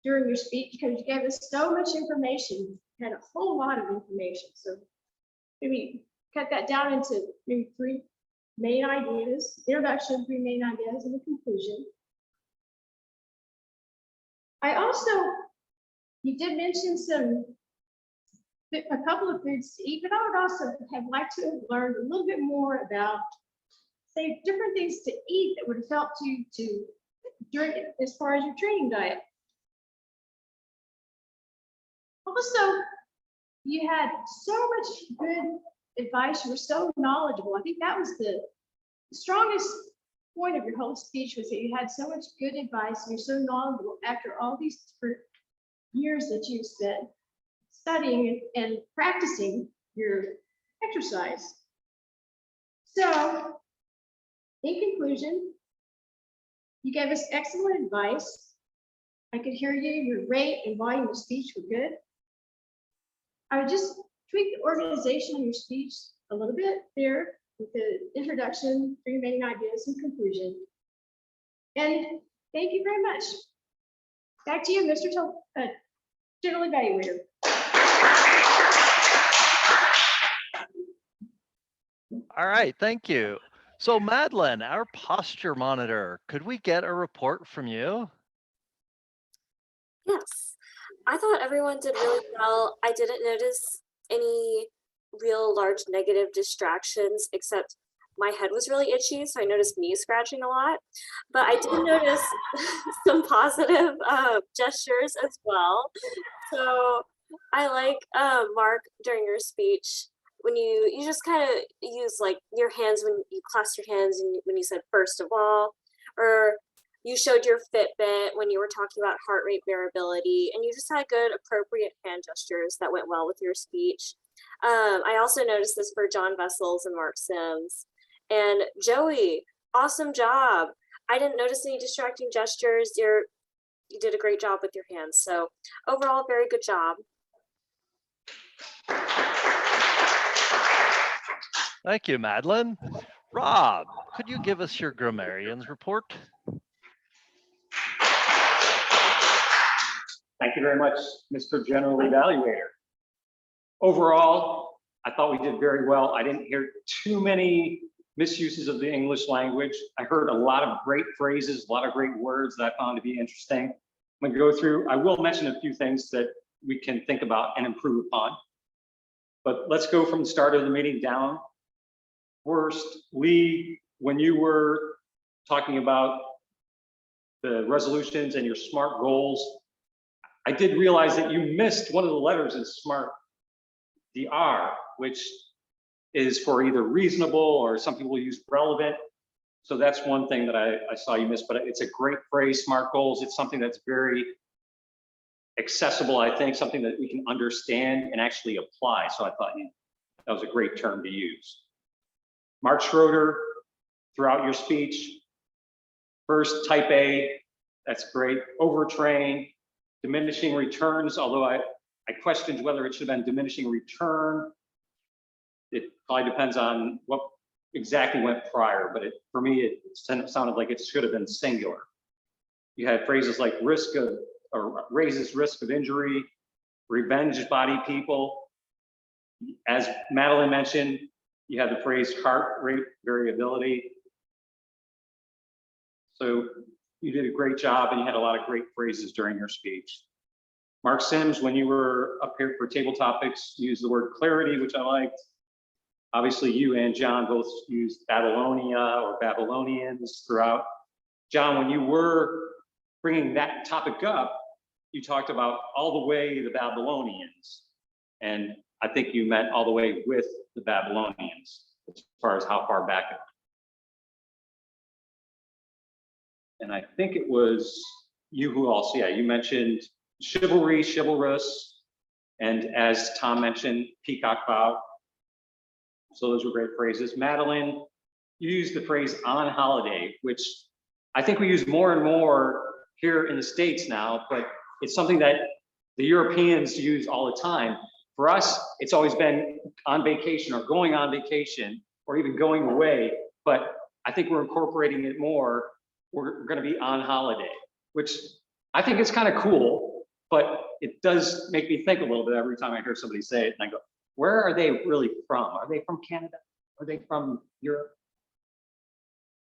during your speech, because you gave us so much information, you had a whole lot of information. So maybe cut that down into maybe 3 main ideas, introduction, 3 main ideas, and a conclusion. I also, you did mention a couple of foods to eat, but I would also have liked to have learned a little bit more about, say, different things to eat that would have helped you to during, as far as your training diet. Also, you had so much good advice. You were so knowledgeable. I think that was the strongest point of your whole speech, was that you had so much good advice and you're so knowledgeable after all these different years that you've spent studying and practicing your exercise. So, in conclusion, you gave us excellent advice. I could hear you, your rate and volume of speech were good. I would just tweak the organization of your speech a little bit there with the introduction, three main ideas, and conclusion. And thank you very much. Back to you, Mr. General Evaluator. All right, thank you. So Madeline, our posture monitor, could we get a report from you? Yes, I thought everyone did really well. I didn't notice any real large negative distractions, except my head was really itchy, so I noticed me scratching a lot. But I did notice some positive gestures as well. So I like Mark, during your speech, when you just kind of use like your hands when you clasped your hands and when you said first of all, or you showed your Fitbit when you were talking about heart rate variability, and you just had good appropriate hand gestures that went well with your speech. I also noticed this for John Vessels and Mark Sims. And Joey, awesome job. I didn't notice any distracting gestures. You did a great job with your hands. So overall, very good job. Thank you, Madeline. Rob, could you give us your grammarian's report? Thank you very much, Mr. General Evaluator. Overall, I thought we did very well. I didn't hear too many misuses of the English language. I heard a lot of great phrases, a lot of great words that I found to be interesting. I'm going to go through, I will mention a few things that we can think about and improve upon. But let's go from the start of the meeting down. First, Lee, when you were talking about the resolutions and your SMART goals, I did realize that you missed one of the letters in SMART, the R, which is for either reasonable or some people use relevant. So that's one thing that I saw you miss, but it's a great phrase, SMART goals. It's something that's very accessible, I think, something that we can understand and actually apply. So I thought that was a great term to use. Mark Schroeder, throughout your speech, first type A, that's great. Overtrain, diminishing returns, although I questioned whether it should have been diminishing return. It probably depends on what exactly went prior, but for me, it sounded like it should have been singular. You had phrases like risk of, or raises risk of injury, revenge body people. As Madeline mentioned, you had the phrase heart rate variability. So you did a great job and you had a lot of great phrases during your speech. Mark Sims, when you were up here for table topics, used the word clarity, which I liked. Obviously you and John both used Babylonia or Babylonians throughout. John, when you were bringing that topic up, you talked about all the way the Babylonians. And I think you meant all the way with the Babylonians, as far as how far back it went. And I think it was you who also, yeah, you mentioned chivalry, chivalrous, and as Tom mentioned, peacock bow. So those were great phrases. Madeline, you used the phrase on holiday, which I think we use more and more here in the States now, but it's something that the Europeans use all the time. For us, it's always been on vacation or going on vacation or even going away, but I think we're incorporating it more. We're going to be on holiday, which I think is kind of cool, but it does make me think a little bit every time I hear somebody say it and I go, where are they really from? Are they from Canada? Are they from Europe?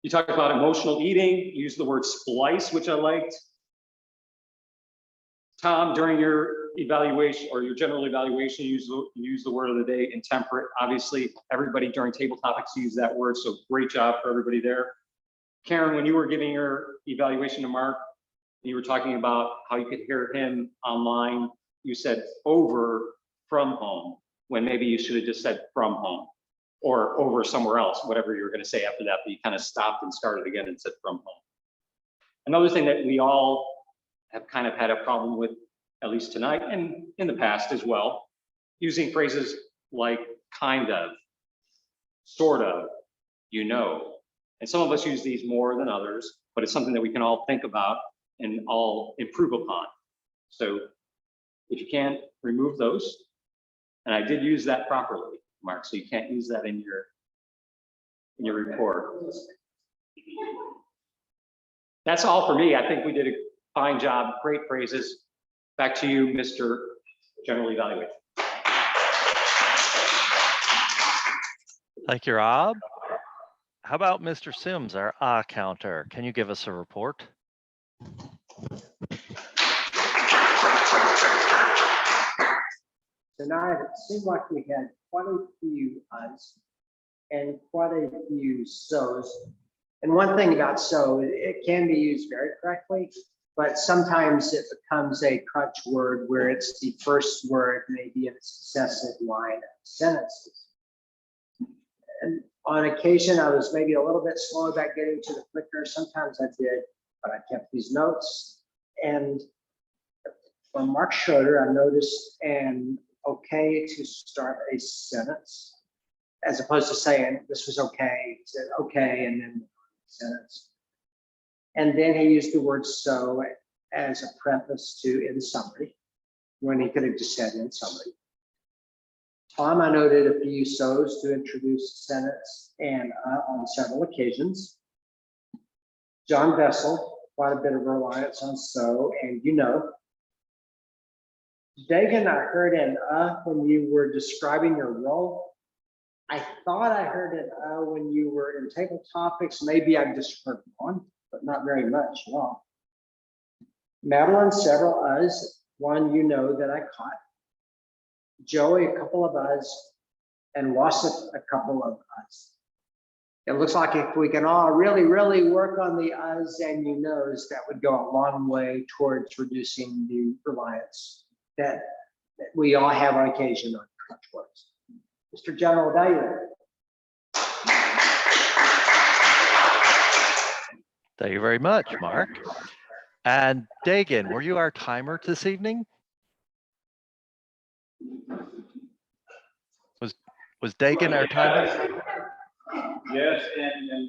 You talked about emotional eating, you used the word splice, which I liked. Tom, during your evaluation or your general evaluation, you used the word of the day, intemperate. Obviously, everybody during table topics used that word, so great job for everybody there. Karen, when you were giving your evaluation to Mark, you were talking about how you could hear him online. You said over from home, when maybe you should have just said from home or over somewhere else, whatever you were going to say after that, but you kind of stopped and started again and said from home. Another thing that we all have kind of had a problem with, at least tonight and in the past as well, using phrases like kind of, sort of, you know. And some of us use these more than others, but it's something that we can all think about and all improve upon. So if you can, remove those. And I did use that properly, Mark, so you can't use that in your report. That's all for me. I think we did a fine job, great praises. Back to you, Mr. General Evaluator. Thank you, Rob. How about Mr. Sims, our counter? Can you give us a report? Tonight, it seemed like we had quite a few us and quite a few so's. And one thing about so, it can be used very correctly, but sometimes it becomes a crutch word where it's the first word, maybe in a successive line of sentences. And on occasion, I was maybe a little bit slow about getting to the clicker. Sometimes I did, but I kept these notes. And from Mark Schroeder, I noticed an okay to start a sentence, as opposed to saying this was okay, he said okay, and then sentence. And then he used the word so as a preface to in summary, when he could have just said in summary. Tom, I noted a few so's to introduce a sentence and on several occasions. John Vessel, quite a bit of reliance on so, and you know. Dagan, I heard an when you were describing your role. I thought I heard an when you were in table topics. Maybe I just heard one, but not very much at all. Madeline, several uhs. One you know that I caught. Joey, a couple of uhs. And Wasif, a couple of uhs. It looks like if we can all really, really work on the uhs and you knows, that would go a long way towards reducing the reliance that we all have on occasion on crutch words. Mr. General Evaluator. Thank you very much, Mark. And Dagan, were you our timer this evening? Was Dagan our timer? Yes, and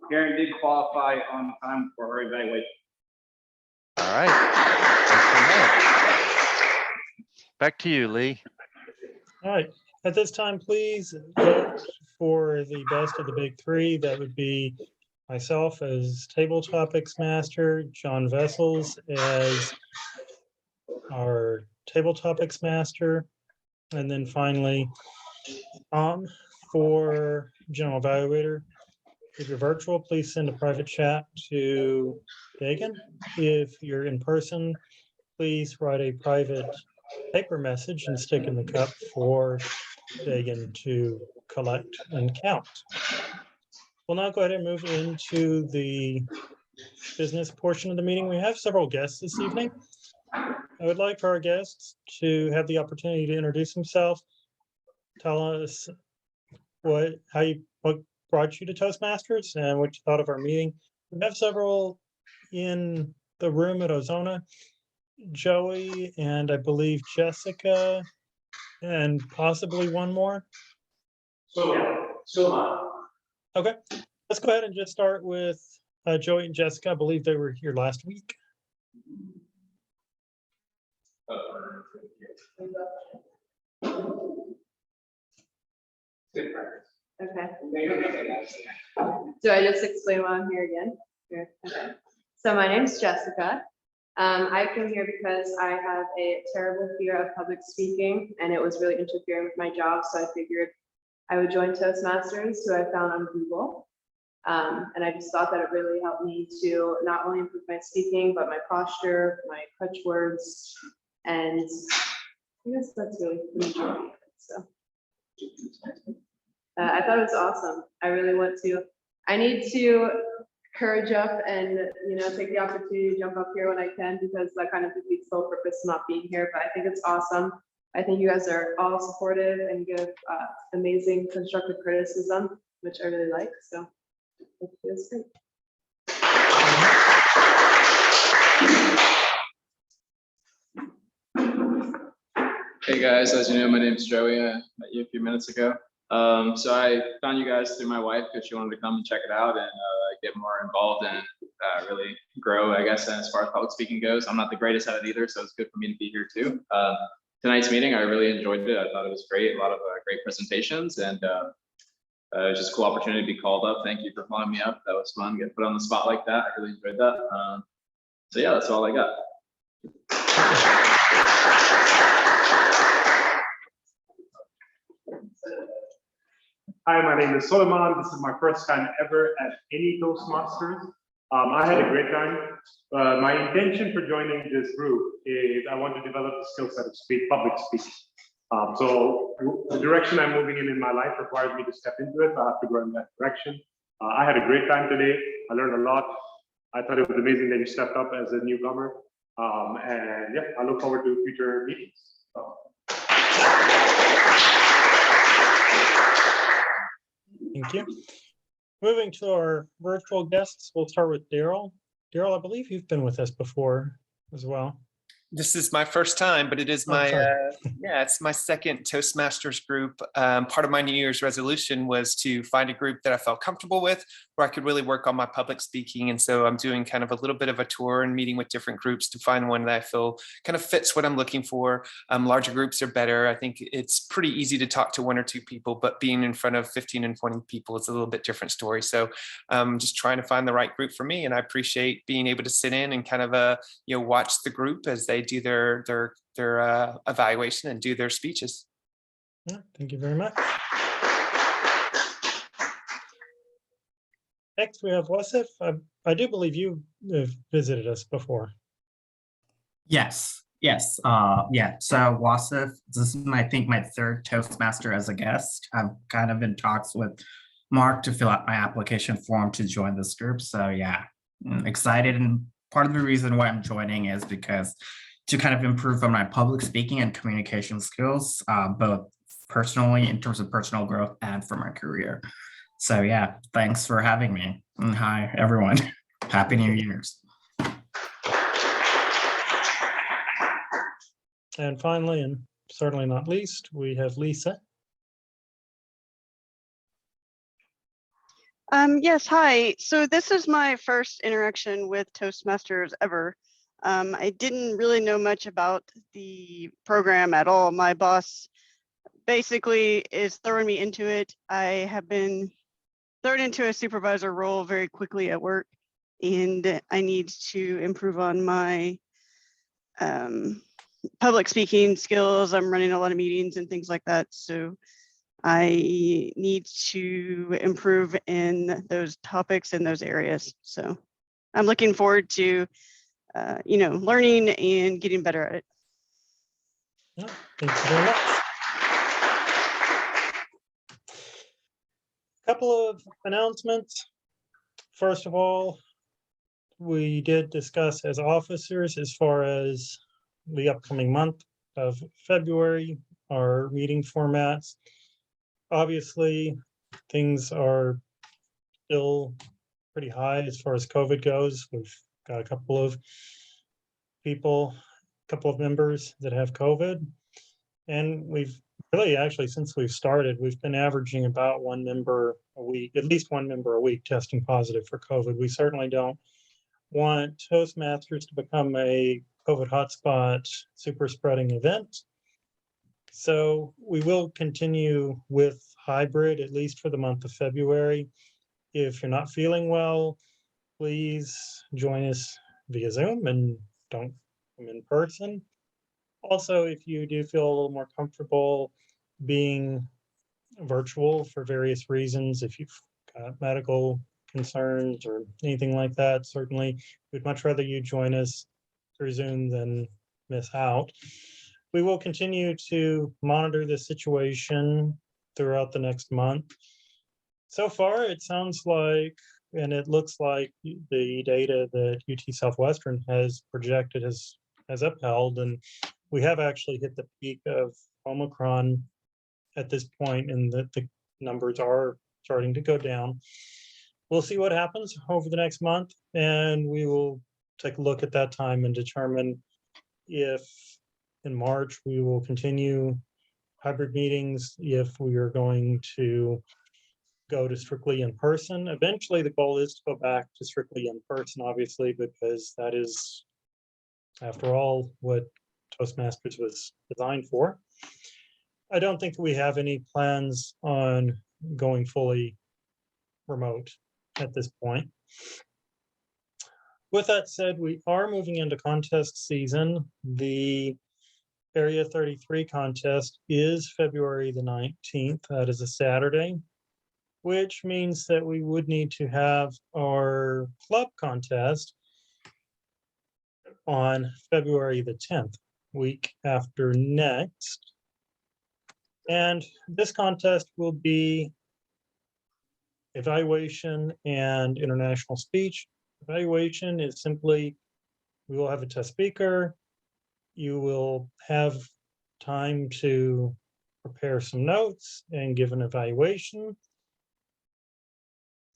Karen did qualify on time for her evaluation. All right. Thanks so much. Back to you, Lee. All right, at this time, please vote for the best of the big three. That would be myself as Table Topics Master, John Vessels as our Table Topics Master, and then finally, for General Evaluator. If you're virtual, please send a private chat to Dagan. If you're in person, please write a private paper message and stick in the cup for Dagan to collect and count. We'll now go ahead and move into the business portion of the meeting. We have several guests this evening. I would like for our guests to have the opportunity to introduce themselves, tell us what brought you to Toastmasters and what you thought of our meeting. We have several in the room at Ozona. Joey and I believe Jessica and possibly one more. Okay, let's go ahead and just start with Joey and Jessica. I believe they were here last week. Okay. Do I just explain why I'm here again? Here. Okay. So my name's Jessica. I came here because I have a terrible fear of public speaking, and it was really interfering with my job. So I figured I would join Toastmasters, who I found on Google. And I just thought that it really helped me to not only improve my speaking, but my posture, my crutch words, and I guess that's really the majority of it. So I thought it was awesome. I really want to. I need to courage up and take the opportunity to jump up here when I can, because that kind of defeats the whole purpose of not being here. But I think it's awesome. I think you guys are all supportive and give amazing constructive criticism, which I really like. So it feels great. Hey guys, as you know, my name is Joey. I met you a few minutes ago. So I found you guys through my wife because she wanted to come and check it out and get more involved and really grow, I guess, as far as public speaking goes. I'm not the greatest at it either, so it's good for me to be here too. Tonight's meeting, I really enjoyed it. I thought it was great, a lot of great presentations, and it was just a cool opportunity to be called up. Thank you for calling me up. That was fun, get put on the spot like that. I really enjoyed that. So yeah, that's all I got. Hi, my name is Solomon. This is my first time ever at any Toastmasters. I had a great time. My intention for joining this group is I want to develop the skill set of public speaking. So the direction I'm moving in my life requires me to step into it. So I have to go in that direction. I had a great time today. I learned a lot. I thought it was amazing that you stepped up as a newcomer. And yeah, I look forward to future meetings. Thank you. Moving to our virtual guests, we'll start with Daryl. Daryl, I believe you've been with us before as well. This is my first time, but it is my, yeah, it's my second Toastmasters group. Part of my New Year's resolution was to find a group that I felt comfortable with, where I could really work on my public speaking. And so I'm doing kind of a little bit of a tour and meeting with different groups to find one that I feel kind of fits what I'm looking for. Larger groups are better. I think it's pretty easy to talk to one or two people, but being in front of 15 and 20 people is a little bit different story. So I'm just trying to find the right group for me. And I appreciate being able to sit in and kind of, watch the group as they do their evaluation and do their speeches. Yeah, thank you very much. Next, we have Wasif. I do believe you have visited us before. Yes. Yeah. So Wasif, this is I think my third Toastmaster as a guest. I'm kind of in talks with Mark to fill out my application form to join this group. So yeah, I'm excited. And part of the reason why I'm joining is because to kind of improve on my public speaking and communication skills, both personally in terms of personal growth and for my career. So yeah, thanks for having me. And hi, everyone. Happy New Year's. And finally, and certainly not least, we have Lisa. Yes, hi. So this is my first interaction with Toastmasters ever. I didn't really know much about the program at all. My boss basically is throwing me into it. I have been thrown into a supervisor role very quickly at work, and I need to improve on my public speaking skills. I'm running a lot of meetings and things like that. So I need to improve in those topics in those areas. So I'm looking forward to learning and getting better at it. Yeah, thank you very much. A couple of announcements. First of all, we did discuss as officers as far as the upcoming month of February, our meeting formats. Obviously, things are still pretty high as far as COVID goes. We've got a couple of members that have COVID. And we've really actually, since we've started, we've been averaging about one member a week, at least one member a week testing positive for COVID. We certainly don't want Toastmasters to become a COVID hotspot super spreading event. So we will continue with hybrid, at least for the month of February. If you're not feeling well, please join us via Zoom and don't come in person. Also, if you do feel a little more comfortable being virtual for various reasons, if you've got medical concerns or anything like that, certainly we'd much rather you join us through Zoom than miss out. We will continue to monitor the situation throughout the next month. So far, it sounds like, and it looks like the data that UT Southwestern has projected has upheld, and we have actually hit the peak of Omicron at this point, and the numbers are starting to go down. We'll see what happens over the next month, and we will take a look at that time and determine if in March we will continue hybrid meetings if we are going to go to strictly in person. Eventually, the goal is to go back to strictly in person, obviously, because that is, after all, what Toastmasters was designed for. I don't think we have any plans on going fully remote at this point. With that said, we are moving into contest season. The Area 33 contest is February the 19th. That is a Saturday, which means that we would need to have our club contest on February the 10th, week after next. And this contest will be evaluation and international speech. Evaluation is simply, we will have a test speaker. You will have time to prepare some notes and give an evaluation.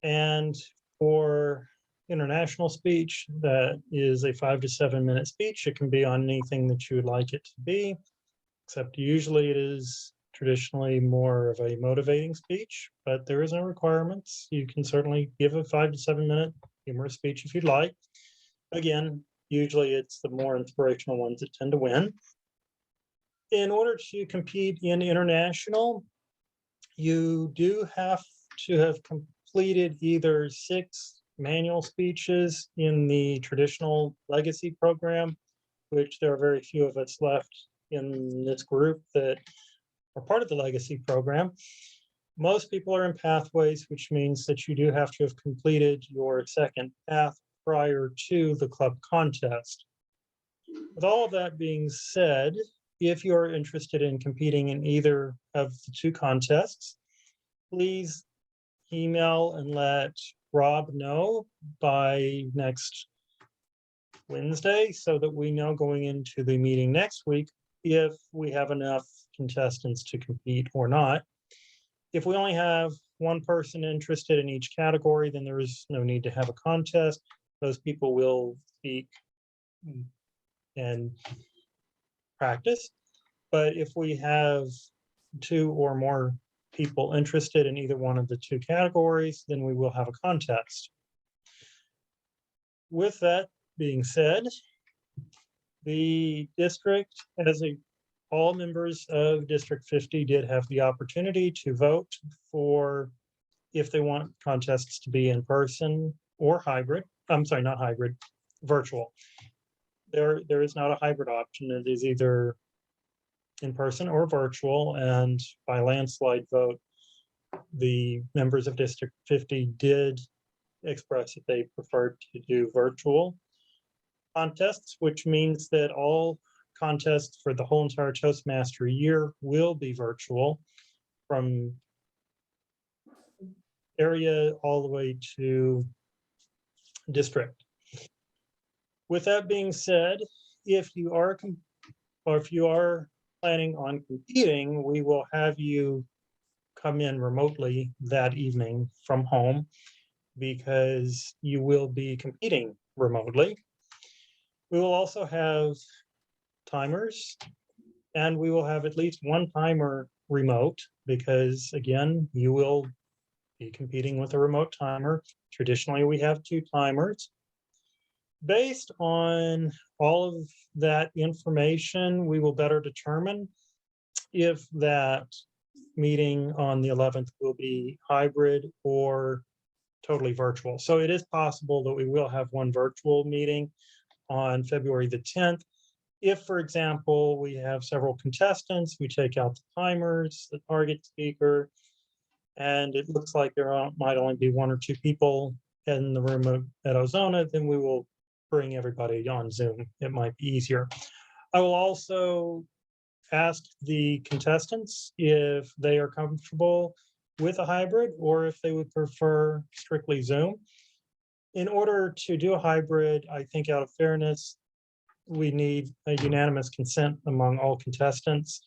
And for international speech, that is a 5 to 7 minute speech. It can be on anything that you would like it to be, except usually it is traditionally more of a motivating speech, but there is no requirements. You can certainly give a 5 to 7 minute humorous speech if you'd like. Again, usually it's the more inspirational ones that tend to win. In order to compete in international, you do have to have completed either 6 manual speeches in the traditional legacy program, which there are very few of us left in this group that are part of the legacy program. Most people are in pathways, which means that you do have to have completed your second path prior to the club contest. With all of that being said, if you're interested in competing in either of the 2 contests, please email and let Rob know by next Wednesday so that we know going into the meeting next week if we have enough contestants to compete or not. If we only have 1 person interested in each category, then there is no need to have a contest. Those people will speak and practice. But if we have 2 or more people interested in either one of the 2 categories, then we will have a contest. With that being said, the district, all members of District 50 did have the opportunity to vote for if they want contests to be in person or hybrid. I'm sorry, not hybrid, virtual. There is not a hybrid option. It is either in person or virtual, and by landslide vote, the members of District 50 did express that they preferred to do virtual contests, which means that all contests for the whole entire Toastmaster year will be virtual, from area all the way to district. With that being said, if you are planning on competing, we will have you come in remotely that evening from home because you will be competing remotely. We will also have timers, and we will have at least 1 timer remote because, again, you will be competing with a remote timer. Traditionally, we have 2 timers. Based on all of that information, we will better determine if that meeting on the 11th will be hybrid or totally virtual. So it is possible that we will have 1 virtual meeting on February the 10th. If, for example, we have several contestants, we take out the timers, the target speaker, and it looks like there might only be 1 or 2 people in the room at Ozona, then we will bring everybody on Zoom. It might be easier. I will also ask the contestants if they are comfortable with a hybrid or if they would prefer strictly Zoom. In order to do a hybrid, I think out of fairness, we need a unanimous consent among all contestants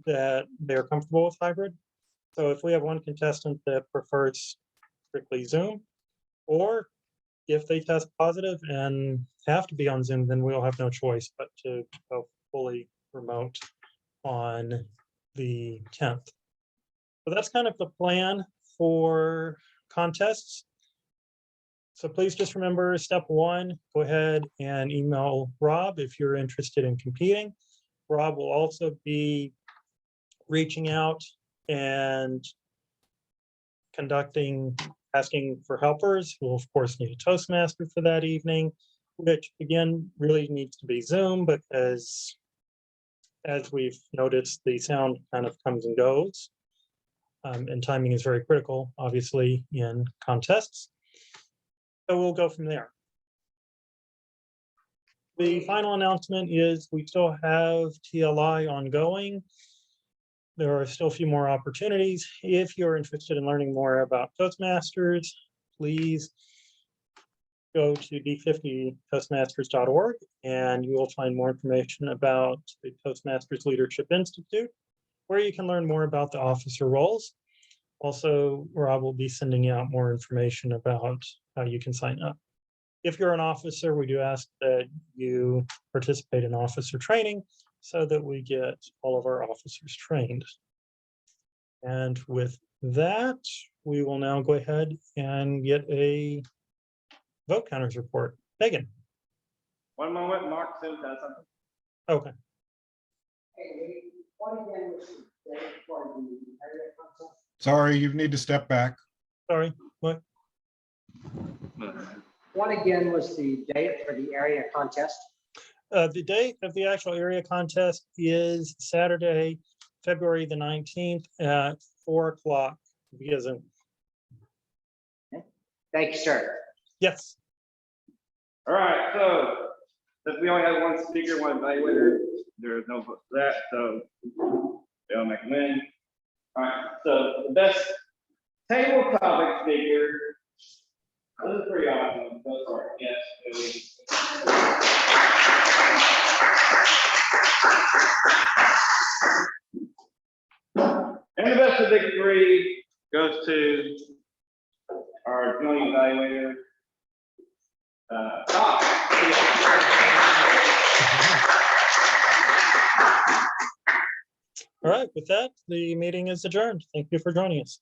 that they're comfortable with hybrid. So if we have 1 contestant that prefers strictly Zoom, or if they test positive and have to be on Zoom, then we'll have no choice but to go fully remote on the 10th. So that's kind of the plan for contests. So please just remember, step 1, go ahead and email Rob if you're interested in competing. Rob will also be reaching out and asking for helpers. We'll of course need a Toastmaster for that evening, which again really needs to be Zoom, but as we've noticed, the sound kind of comes and goes. And timing is very critical, obviously, in contests. So we'll go from there. The final announcement is we still have TLI ongoing. There are still a few more opportunities. If you're interested in learning more about Toastmasters, please go to d50toastmasters.org and you will find more information about the Toastmasters Leadership Institute, where you can learn more about the officer roles. Also, Rob will be sending out more information about how you can sign up. If you're an officer, we do ask that you participate in officer training so that we get all of our officers trained. And with that, we will now go ahead and get a vote counters report. Megan. One moment, Mark says something. Okay. Sorry, you need to step back. Sorry, what? What again was the date for the area contest? The date of the actual area contest is Saturday, February the 19th at 4 o'clock via Zoom. Thank you, sir. Yes. All right, so since we only have one speaker, one evaluator, there is no vote for that, so they all make a win. All right, so the best table topic speaker. This is pretty awesome. Go for it. Yes. And the best of the 3 goes to our joint evaluator. All right, with that, the meeting is adjourned. Thank you for joining us.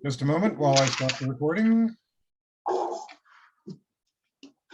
Just a moment while I stop the recording.